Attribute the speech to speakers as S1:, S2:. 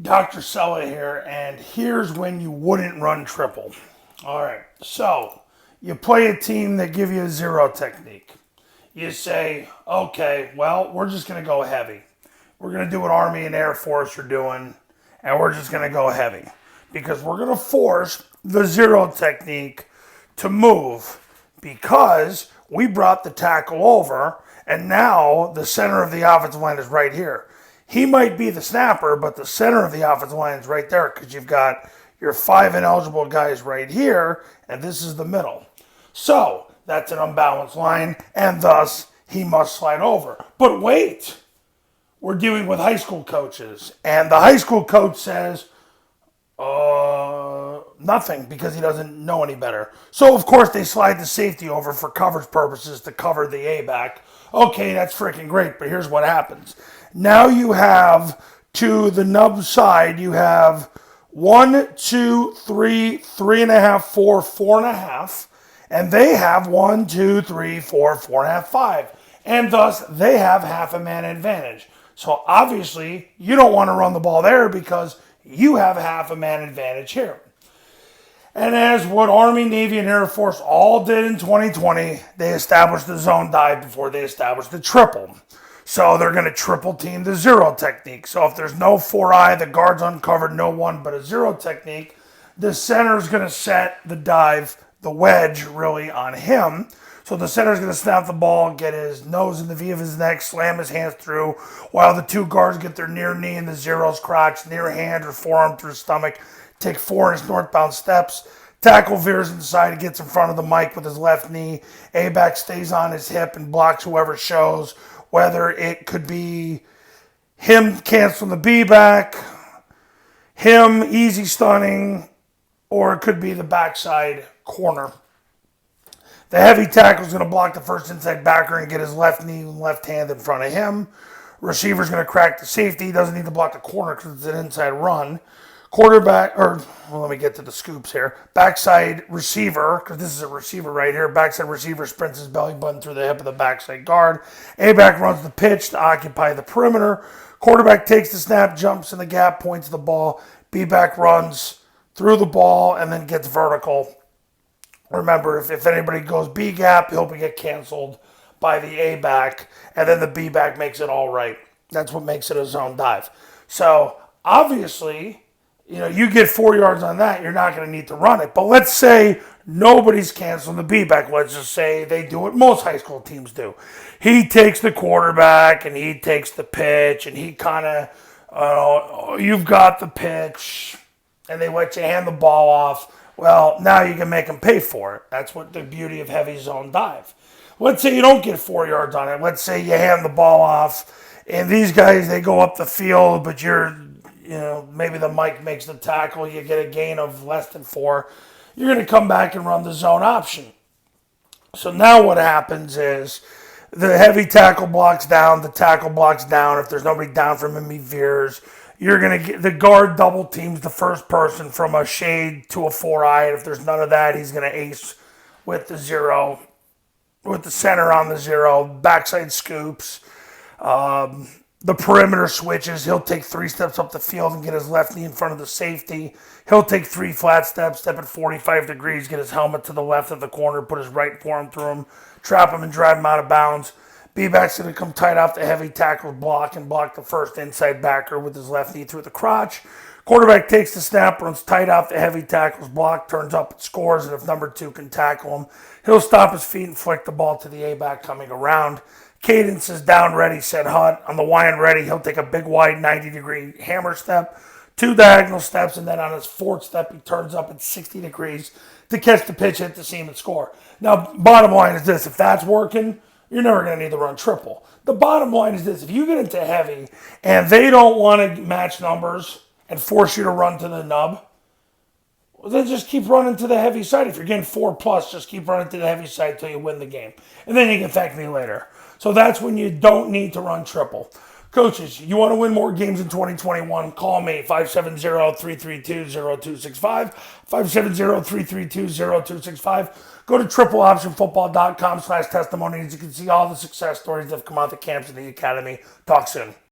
S1: Dr. Sella here, and here's when you wouldn't run triple. All right, so you play a team that give you a zero technique. You say, okay, well, we're just going to go heavy. We're going to do what Army and Air Force are doing, and we're just going to go heavy because we're going to force the zero technique to move because we brought the tackle over, and now the center of the offensive line is right here. He might be the snapper, but the center of the offensive line is right there because you've got your five ineligible guys right here, and this is the middle. So that's an unbalanced line, and thus he must slide over. But wait, we're dealing with high school coaches, and the high school coach says, nothing because he doesn't know any better. So, of course, they slide the safety over for coverage purposes to cover the A back. Okay, that's freaking great, but here's what happens. Now you have, to the nub side, you have 1, 2, 3, 3.5, 4, 4.5, and they have 1, 2, 3, 4, 4.5, 5. And thus, they have half a man advantage. So, obviously, you don't want to run the ball there because you have half a man advantage here. And as what Army, Navy, and Air Force all did in 2020, they established the zone dive before they established the triple. So they're going to triple team the zero technique. So if there's no 4-eye, the guard's uncovered, no one but a zero technique, the center's going to set the dive, the wedge really on him. So the center's going to snap the ball, get his nose in the V of his neck, slam his hands through, while the two guards get their near knee in the zero's crotch, near hand or forearm through the stomach, take 4-inch northbound steps. Tackle veers inside, gets in front of the mic with his left knee. A-back stays on his hip and blocks whoever shows, whether it could be him canceling the B-back, him easy stunning, or it could be the backside corner. The heavy tackle is going to block the first inside backer and get his left knee and left hand in front of him. Receiver's going to crack the safety. He doesn't need to block the corner because it's an inside run. Quarterback, let me get to the scoops here. Backside receiver, because this is a receiver right here. Backside receiver sprints his belly button through the hip of the backside guard. A-back runs the pitch to occupy the perimeter. Quarterback takes the snap, jumps in the gap, points the ball. B-back runs through the ball and then gets vertical. Remember, if anybody goes B-gap, he'll get canceled by the A-back, and then the B-back makes it all right. That's what makes it a zone dive. So, obviously, you get 4 yards on that, you're not going to need to run it. But let's say nobody's canceling the B-back. Let's just say they do what most high school teams do. He takes the quarterback, and he takes the pitch, and he kind of, you've got the pitch, and they let you hand the ball off. Well, now you can make them pay for it. That's what the beauty of heavy zone dive. Let's say you don't get 4 yards on it. Let's say you hand the ball off, and these guys, they go up the field, but maybe the mic makes the tackle. You get a gain of less than 4. You're going to come back and run the zone option. So now what happens is the heavy tackle blocks down, the tackle blocks down. If there's nobody down from him, he veers. You're going to get the guard double teams the first person from a shade to a 4-eye. And if there's none of that, he's going to ace with the zero, with the center on the zero, backside scoops. The perimeter switches. He'll take 3 steps up the field and get his left knee in front of the safety. He'll take 3 flat steps, step at 45 degrees, get his helmet to the left of the corner, put his right forearm through him, trap him and drive him out of bounds. B-back's going to come tight off the heavy tackle block and block the first inside backer with his left knee through the crotch. Quarterback takes the snap, runs tight off the heavy tackle's block, turns up and scores, and if number 2 can tackle him, he'll stop his feet and flick the ball to the A-back coming around. Cadence is down, ready, set, hut. On the Y and ready, he'll take a big, wide 90-degree hammer step, 2 diagonal steps, and then on his 4th step, he turns up at 60 degrees to catch the pitch, hit the seam, and score. Now, bottom line is this. If that's working, you're never going to need to run triple. The bottom line is this. If you get into heavy and they don't want to match numbers and force you to run to the nub, well, then just keep running to the heavy side. If you're getting 4+, just keep running to the heavy side until you win the game. And then you can thank me later. So that's when you don't need to run triple. Coaches, you want to win more games in 2021, call me, 570-332-0265, 570-332-0265. Go to tripleoptionfootball.com/testimonies. You can see all the success stories that have come out of the camps in the academy. Talk soon.